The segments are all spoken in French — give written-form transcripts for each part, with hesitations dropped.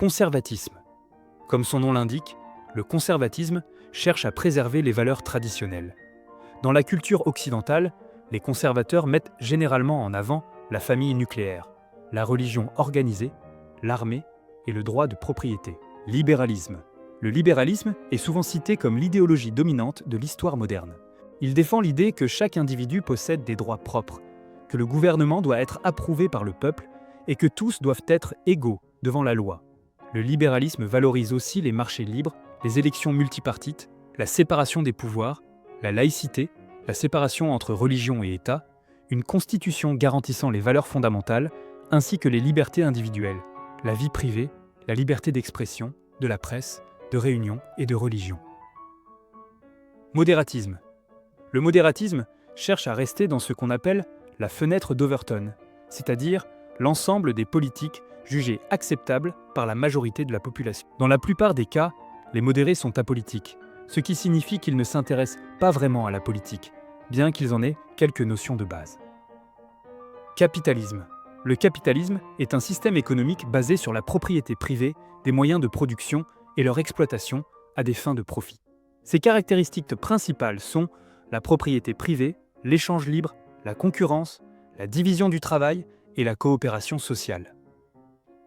Conservatisme. Comme son nom l'indique, le conservatisme cherche à préserver les valeurs traditionnelles. Dans la culture occidentale, les conservateurs mettent généralement en avant la famille nucléaire, la religion organisée, l'armée et le droit de propriété. Libéralisme. Le libéralisme est souvent cité comme l'idéologie dominante de l'histoire moderne. Il défend l'idée que chaque individu possède des droits propres, que le gouvernement doit être approuvé par le peuple et que tous doivent être égaux devant la loi. Le libéralisme valorise aussi les marchés libres, les élections multipartites, la séparation des pouvoirs, la laïcité, la séparation entre religion et État, une constitution garantissant les valeurs fondamentales, ainsi que les libertés individuelles, la vie privée, la liberté d'expression, de la presse, de réunion et de religion. Modératisme. Le modératisme cherche à rester dans ce qu'on appelle la fenêtre d'Overton, c'est-à-dire l'ensemble des politiques jugées acceptables par la majorité de la population. Dans la plupart des cas, les modérés sont apolitiques, ce qui signifie qu'ils ne s'intéressent pas vraiment à la politique, bien qu'ils en aient quelques notions de base. Capitalisme. Le capitalisme est un système économique basé sur la propriété privée des moyens de production et leur exploitation à des fins de profit. Ses caractéristiques principales sont la propriété privée, l'échange libre, la concurrence, la division du travail et la coopération sociale.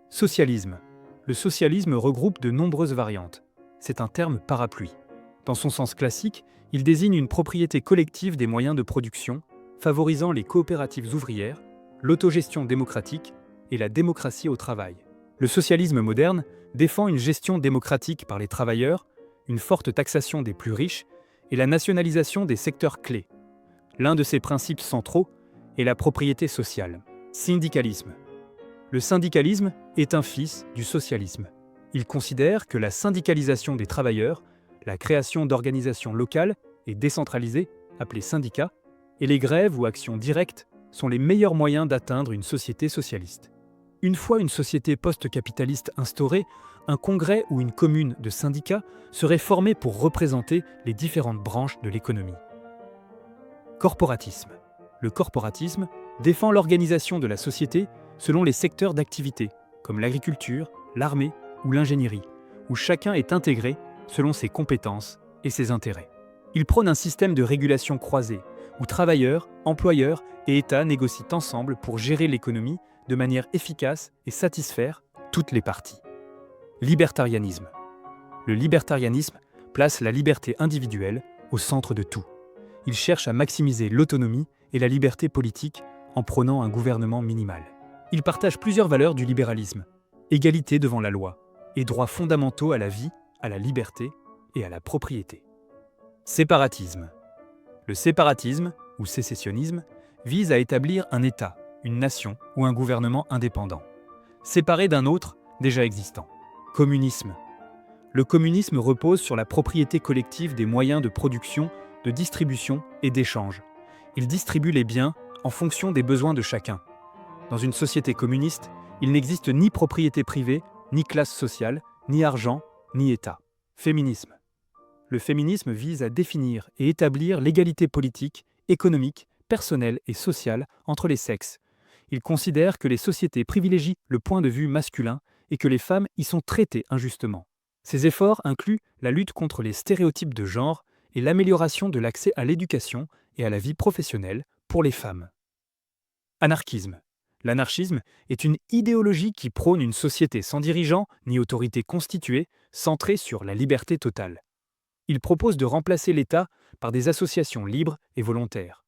Socialisme. Le socialisme regroupe de nombreuses variantes. C'est un terme parapluie. Dans son sens classique, il désigne une propriété collective des moyens de production, favorisant les coopératives ouvrières, l'autogestion démocratique et la démocratie au travail. Le socialisme moderne défend une gestion démocratique par les travailleurs, une forte taxation des plus riches et la nationalisation des secteurs clés. L'un de ses principes centraux est la propriété sociale. Syndicalisme. Le syndicalisme est un fils du socialisme. Il considère que la syndicalisation des travailleurs, la création d'organisations locales et décentralisées, appelées syndicats, et les grèves ou actions directes sont les meilleurs moyens d'atteindre une société socialiste. Une fois une société post-capitaliste instaurée, un congrès ou une commune de syndicats serait formé pour représenter les différentes branches de l'économie. Corporatisme. Le corporatisme défend l'organisation de la société selon les secteurs d'activité, comme l'agriculture, l'armée ou l'ingénierie, où chacun est intégré selon ses compétences et ses intérêts. Il prône un système de régulation croisée, où travailleurs, employeurs et États négocient ensemble pour gérer l'économie de manière efficace et satisfaire toutes les parties. Libertarianisme. Le libertarianisme place la liberté individuelle au centre de tout. Il cherche à maximiser l'autonomie et la liberté politique en prônant un gouvernement minimal. Il partage plusieurs valeurs du libéralisme: égalité devant la loi et droits fondamentaux à la vie, à la liberté et à la propriété. Séparatisme. Le séparatisme, ou sécessionnisme, vise à établir un État, une nation ou un gouvernement indépendant, séparé d'un autre déjà existant. Communisme. Le communisme repose sur la propriété collective des moyens de production, de distribution et d'échange. Il distribue les biens en fonction des besoins de chacun. Dans une société communiste, il n'existe ni propriété privée, ni classe sociale, ni argent, ni État. Féminisme. Le féminisme vise à définir et établir l'égalité politique, économique, personnelle et sociale entre les sexes. Il considère que les sociétés privilégient le point de vue masculin et que les femmes y sont traitées injustement. Ces efforts incluent la lutte contre les stéréotypes de genre et l'amélioration de l'accès à l'éducation et à la vie professionnelle pour les femmes. Anarchisme. L'anarchisme est une idéologie qui prône une société sans dirigeants ni autorité constituée, centrée sur la liberté totale. Il propose de remplacer l'État par des associations libres et volontaires.